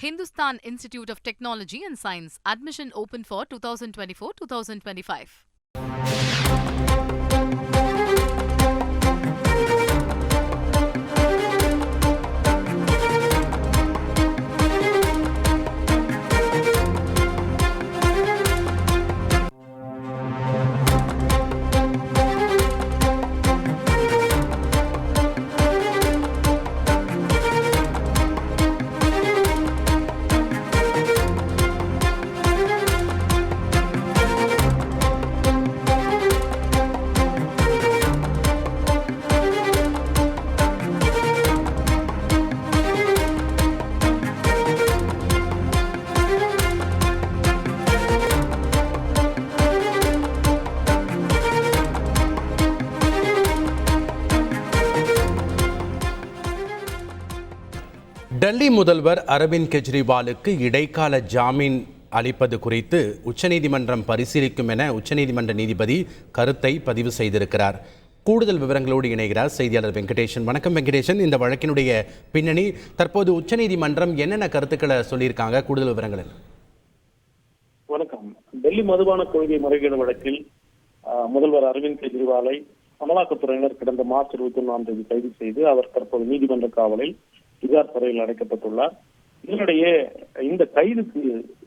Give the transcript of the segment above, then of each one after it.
Hindustan Institute of Technology and Science. Admission open for 2024-2025. Delhi முதல்வர் அரவிந்த் கெஜ்ரிவாலுக்கு இடைக்கால ஜாமீன் அளிப்பது குறித்து உச்சநீதிமன்றம் பரிசீலிக்கும் என உச்சநீதிமன்ற நீதிபதி கருத்தை பதிவு செய்திருக்கிறார். கூடுதல் விவரங்களோடு இணைகிறார் செய்தியாளர் வெங்கடேசன். வணக்கம் வெங்கடேசன், இந்த வழக்கினுடைய பின்னணி, தற்போது உச்சநீதிமன்றம் என்னென்ன கருத்துக்களை சொல்லியிருக்காங்க, கூடுதல் விவரங்கள் என்ன? வணக்கம். டெல்லி மதுபான கொள்கை முறைகேடு வழக்கில் முதல்வர் அரவிந்த் கெஜ்ரிவாலை அமலாக்கத்துறையினர் கடந்த மார்ச் 21ஆம் தேதி கைது செய்து அவர் தற்போது நீதிமன்ற காவலில் திகார் சிறையில் அடைக்கப்பட்டுள்ளார். இதனிடையே இந்த கைதுக்கு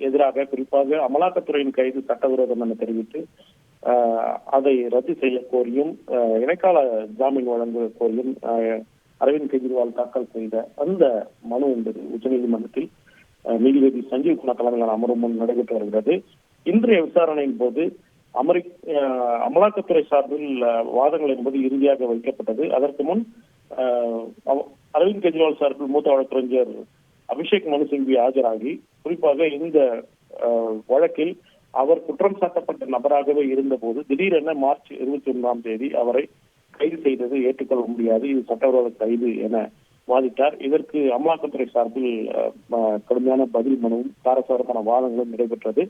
எதிராக குறிப்பாக அமலாக்கத்துறையின் கைது சட்டவிரோதம் என தெரிவித்து அதை ரத்து செய்ய கோரியும் இடைக்கால ஜாமீன் வழங்க கோரியும் அரவிந்த் கெஜ்ரிவால் தாக்கல் செய்த அந்த மனு என்பது உச்சநீதிமன்றத்தில் நீதிபதி சஞ்சீவ் குமார் தலைமையிலான அமர்வு முன் நடைபெற்று வருகிறது. இன்றைய விசாரணையின் போது அமலாக்கத்துறை சார்பில் வாதங்கள் என்பது இறுதியாக வைக்கப்பட்டது. அதற்கு முன் அரவிந்த் கெஜ்ரிவால் சார்பில் மூத்த வழக்கறிஞர் அபிஷேக் மனு சிங்வி ஆஜராகி குறிப்பாக இந்த வழக்கில் அவர் குற்றம் சாட்டப்பட்ட நபராகவே இருந்த போது திடீரென மார்ச் 21ஆம் தேதி அவரை கைது செய்தது ஏற்றுக்கொள்ள முடியாது, இது சட்டவிரோத கைது என வாதிட்டார். இதற்கு அமலாக்கத்துறை சார்பில் கடுமையான பதில் மனுவும் காரசாரமான வாதங்களும் நடைபெற்றது.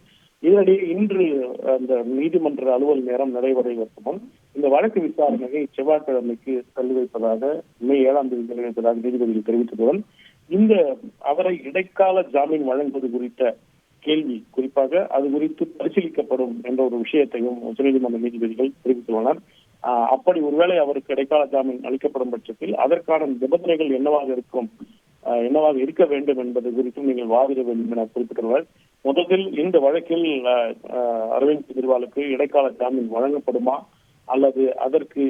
இதனிடையே இன்று அந்த நீதிமன்ற அலுவல் நேரம் நிறைவடைவதற்கு முன் இந்த வழக்கு விசாரணையை செவ்வாய்க்கிழமைக்கு தள்ளி வைப்பதாக மே 7ஆம் தேதி தள்ளி வைப்பதாக நீதிபதிகள் தெரிவித்ததுடன் இந்த அவரை இடைக்கால ஜாமீன் வழங்குவது குறித்த கேள்வி குறிப்பாக அது குறித்து பரிசீலிக்கப்படும் என்ற ஒரு விஷயத்தையும் உச்சநீதிமன்ற நீதிபதிகள் தெரிவித்துள்ளனர். அப்படி ஒருவேளை அவருக்கு இடைக்கால ஜாமீன் அளிக்கப்படும் பட்சத்தில் அதற்கான நிபந்தனைகள் என்னவாக இருக்க வேண்டும் என்பது குறித்தும் நீங்கள் வாதிட வேண்டும் என குறிப்பிட்டுள்ளார். முதலில் இந்த வழக்கில் அரவிந்த் கெஜ்ரிவாலுக்கு இடைக்கால ஜாமீன் வழங்கப்படுமா அல்லது அதற்கு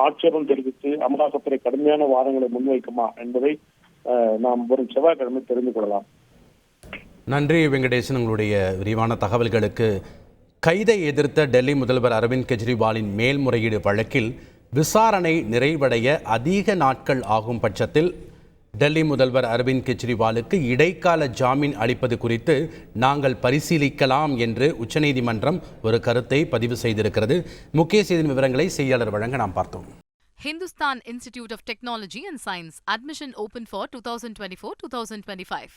ஆட்சேபம் தெரிவித்து அமலாக்கத்துறை கடுமையான வாதங்களை முன்வைக்குமா என்பதை நாம் வரும் செவ்வாய்க்கிழமை தெரிந்து கொள்ளலாம். நன்றி வெங்கடேசன், உங்களுடைய விரிவான தகவல்களுக்கு. கைதை எதிர்த்த டெல்லி முதல்வர் அரவிந்த் கெஜ்ரிவாலின் மேல்முறையீடு வழக்கில் விசாரணை நிறைவடைய அதிக நாட்கள் ஆகும் பட்சத்தில் டெல்லி முதல்வர் அரவிந்த் கெஜ்ரிவாலுக்கு இடைக்கால ஜாமீன் அளிப்பது குறித்து நாங்கள் பரிசீலிக்கலாம் என்று உச்சநீதிமன்றம் ஒரு கருத்தை பதிவு செய்திருக்கிறது. முக்கிய செய்தி விவரங்களை செய்தியாளர் வழங்க நாம் பார்த்தோம். Hindustan Institute of Technology and Science. Admission open for 2024-2025.